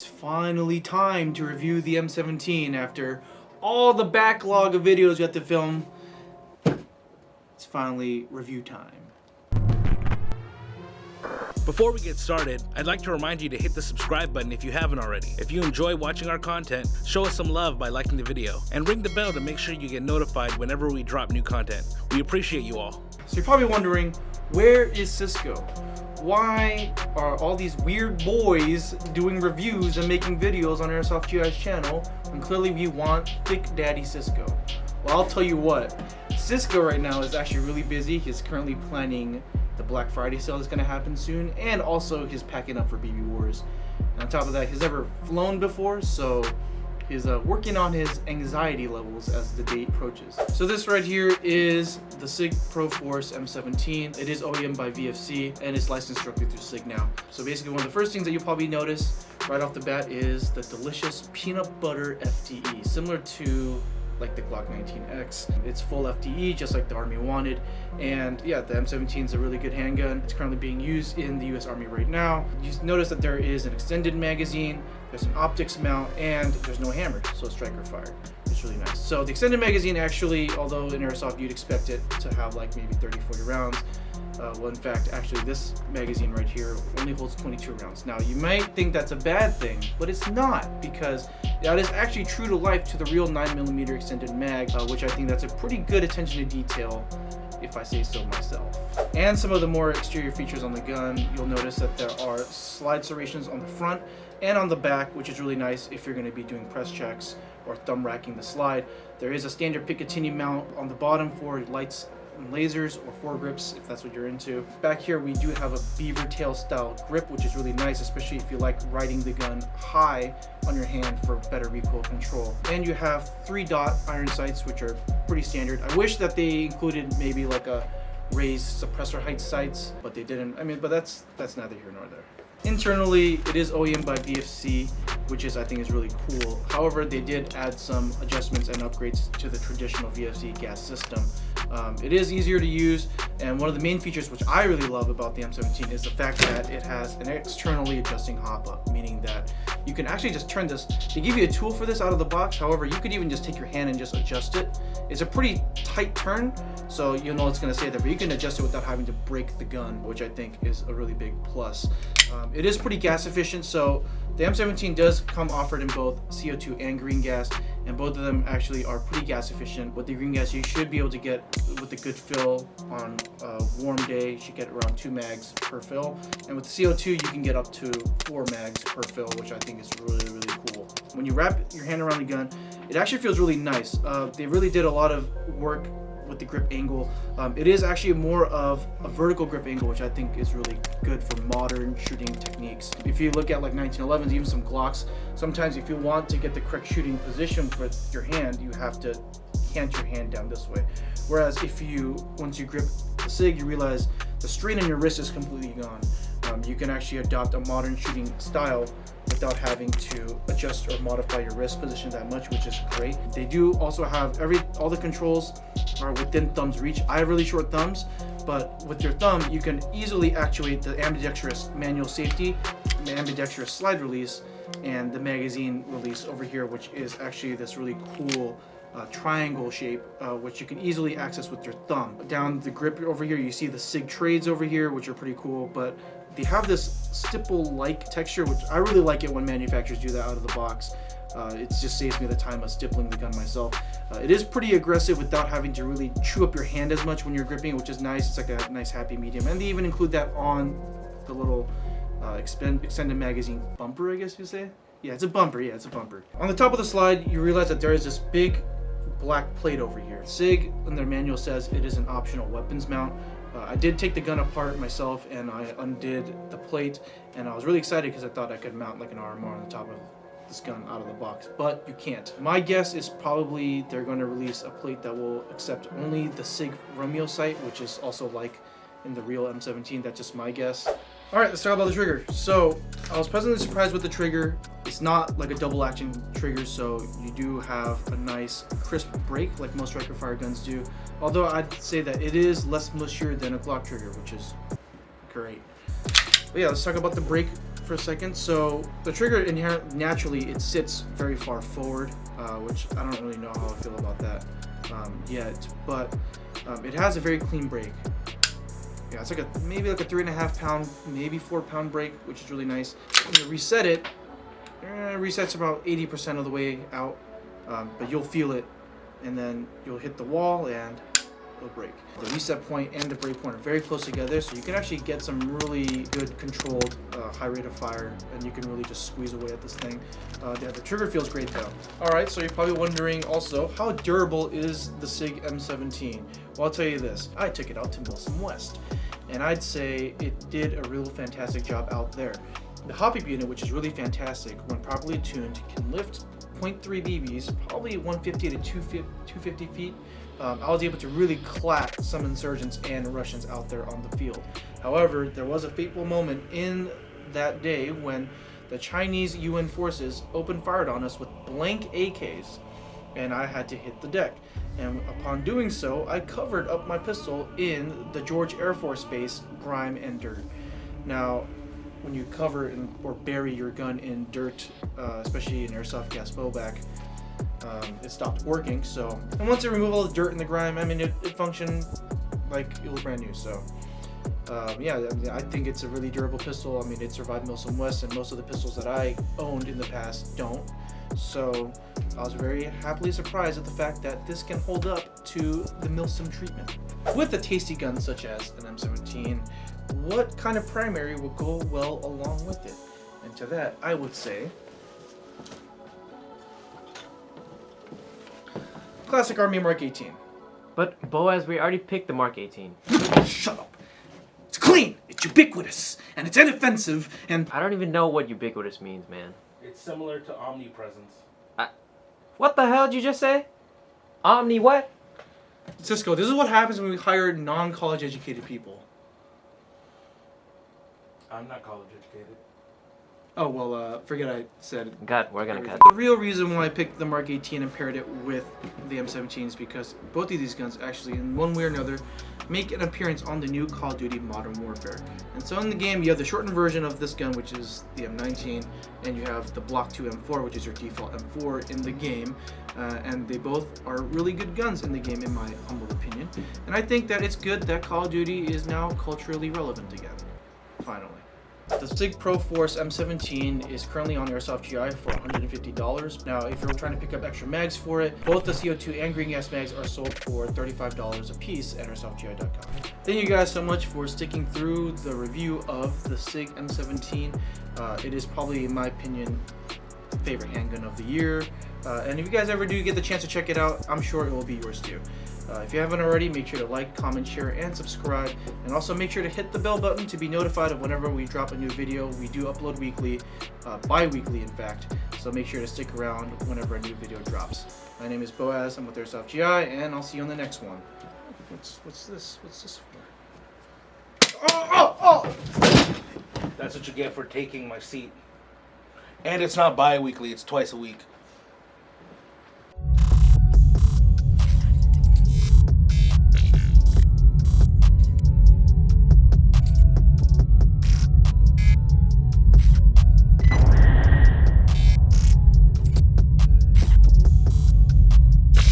It's finally time to review the M17 after all the backlog of videos you have to film. It's finally review time. Before we get started, I'd like to remind you to hit the subscribe button if you haven't already. If you enjoy watching our content, show us some love by liking the video, and ring the bell to make sure you get notified whenever we drop new content. We appreciate you all. So you're probably wondering, where is Cisco? Why are all these weird boys doing reviews and making videos on Airsoft GI's channel when clearly we want Thick Daddy Cisco? Well, I'll tell you what, Cisco right now is actually really busy. He's currently planning the Black Friday sale that's going to happen soon, and also he's packing up for BB Wars. And on top of that, he's never flown before, so he's working on his anxiety levels as the date approaches. So this right here is the SIG Pro Force M17. It is OEM by VFC and it's licensed directly through SIG now. So basically one of the first things that you'll probably notice right off the bat is the delicious peanut butter FTE, similar to like the Glock 19X. It's full FTE, just like the Army wanted. And yeah, the M17 is a really good handgun. It's currently being used in the US Army right now. You notice that there is an extended magazine, there's an optics mount, and there's no hammer, so striker fire. It's really nice. So the extended magazine actually, although in Airsoft you'd expect it to have like maybe 30, 40 rounds, well, in fact, actually this magazine right here only holds 22 rounds. Now, you might think that's a bad thing, but it's not, because that is actually true to life to the real 9mm extended mag, which I think that's a pretty good attention to detail, if I say so myself. And some of the more exterior features on the gun, you'll notice that there are slide serrations on the front and on the back, which is really nice if you're going to be doing press checks or thumb racking the slide. There is a standard Picatinny mount on the bottom for lights and lasers or foregrips, if that's what you're into. Back here we do have a beaver tail style grip, which is really nice, especially if you like riding the gun high on your hand for better recoil control. And you have 3-dot iron sights, which are pretty standard. I wish that they included maybe like a raised suppressor height sights, but they didn't. I mean, but that's neither here nor there. Internally, it is OEM by VFC, which I think is really cool. However, they did add some adjustments and upgrades to the traditional VFC gas system. It is easier to use, and one of the main features which I really love about the M17 is the fact that it has an externally adjusting hop-up, meaning that you can actually just turn this. They give you a tool for this out of the box. However, you could even just take your hand and just adjust it. It's a pretty tight turn, so you'll know it's going to stay there, but you can adjust it without having to break the gun, which I think is a really big plus. It is pretty gas efficient, so the M17 does come offered in both CO2 and green gas, and both of them actually are pretty gas efficient. With the green gas, you should be able to get, with a good fill on a warm day, you should get around 2 mags per fill. And with the CO2, you can get up to 4 mags per fill, which I think is really, really cool. When you wrap your hand around the gun, it actually feels really nice. They really did a lot of work with the grip angle. It is actually more of a vertical grip angle, which I think is really good for modern shooting techniques. If you look at like 1911s, even some Glocks, sometimes if you want to get the correct shooting position with your hand, you have to cant your hand down this way. Whereas once you grip the SIG, you realize the strain on your wrist is completely gone. You can actually adopt a modern shooting style without having to adjust or modify your wrist position that much, which is great. They do also have all the controls are within thumb's reach. I have really short thumbs, but with your thumb, you can easily actuate the ambidextrous manual safety, the ambidextrous slide release, and the magazine release over here, which is actually this really cool triangle shape, which you can easily access with your thumb. Down the grip over here, you see the SIG trades over here, which are pretty cool, but they have this stipple-like texture, which I really like it when manufacturers do that out of the box. It just saves me the time of stippling the gun myself. It is pretty aggressive without having to really chew up your hand as much when you're gripping, which is nice. It's like a nice happy medium. And they even include that on the little extended magazine bumper, I guess you say? Yeah, it's a bumper. Yeah, it's a bumper. On the top of the slide, you realize that there is this big black plate over here. SIG in their manual says it is an optional weapons mount. I did take the gun apart myself and I undid the plate, and I was really excited because I thought I could mount like an RMR on the top of this gun out of the box, but you can't. My guess is probably they're going to release a plate that will accept only the SIG Romeo sight, which is also like in the real M17. That's just my guess. Alright, let's talk about the trigger. So, I was pleasantly surprised with the trigger. It's not like a double action trigger, so you do have a nice crisp break like most striker fire guns do. Although I'd say that it is less mushier than a Glock trigger, which is great. But yeah, let's talk about the break for a second. So the trigger naturally it sits very far forward, which I don't really know how I feel about that yet, but it has a very clean brake. Yeah, it's like maybe like a 3.5 pound, maybe 4 pound brake, which is really nice. When you reset it, resets about 80% of the way out, but you'll feel it, and then you'll hit the wall and it'll break. The reset point and the brake point are very close together, so you can actually get some really good controlled high rate of fire, and you can really just squeeze away at this thing. Yeah, the trigger feels great though. Alright, so you're probably wondering also, how durable is the SIG M17? Well, I'll tell you this, I took it out to Milsom West, and I'd say it did a real fantastic job out there. The hop unit, which is really fantastic, when properly tuned, can lift 0.3 BBs, probably 150 to 250 feet. I was able to really clap some insurgents and Russians out there on the field. However, there was a fateful moment in that day when the Chinese UN forces opened fire on us with blank AKs, and I had to hit the deck. And upon doing so, I covered up my pistol in the George Air Force Base grime and dirt. Now, when you cover or bury your gun in dirt, especially in airsoft gas blowback, it stopped working. So, and once it removed all the dirt and the grime, I mean, it functioned like it was brand new. So, yeah, I mean, I think it's a really durable pistol. I mean, it survived Milsom West, and most of the pistols that I owned in the past don't. So, I was very happily surprised at the fact that this can hold up to the Milsom treatment. With a tasty gun such as an M17, what kind of primary will go well along with it? And to that, I would say classic Army Mark 18. But Boaz, we already picked the Mark 18. Shut up. It's clean, it's ubiquitous, and it's inoffensive, and I don't even know what ubiquitous means, man. It's similar to omnipresence. What the hell did you just say? Omni what? Cisco, this is what happens when we hire non-college educated people. I'm not college educated. Oh, well, forget I said it. God, we're gonna cut. The real reason why I picked the Mark 18 and paired it with the M17 is because both of these guns actually, in one way or another, make an appearance on the new Call of Duty Modern Warfare. And so in the game, you have the shortened version of this gun, which is the M19, and you have the Block 2 M4, which is your default M4 in the game. And they both are really good guns in the game, in my humble opinion. And I think that it's good that Call of Duty is now culturally relevant again, finally. The SIG Pro Force M17 is currently on Airsoft GI for $150. Now, if you're trying to pick up extra mags for it, both the CO2 and green gas mags are sold for $35 a piece at airsoftgi.com. Thank you guys so much for sticking through the review of the SIG M17. It is probably, in my opinion, favorite handgun of the year. And if you guys ever do get the chance to check it out, I'm sure it will be yours too. If you haven't already, make sure to like, comment, share, and subscribe. And also make sure to hit the bell button to be notified of whenever we drop a new video. We do upload weekly, bi-weekly in fact. So make sure to stick around whenever a new video drops. My name is Boaz, I'm with Airsoft GI, and I'll see you on the next one. What's this? What's this for? Oh! That's what you get for taking my seat. And it's not bi-weekly, it's twice a week.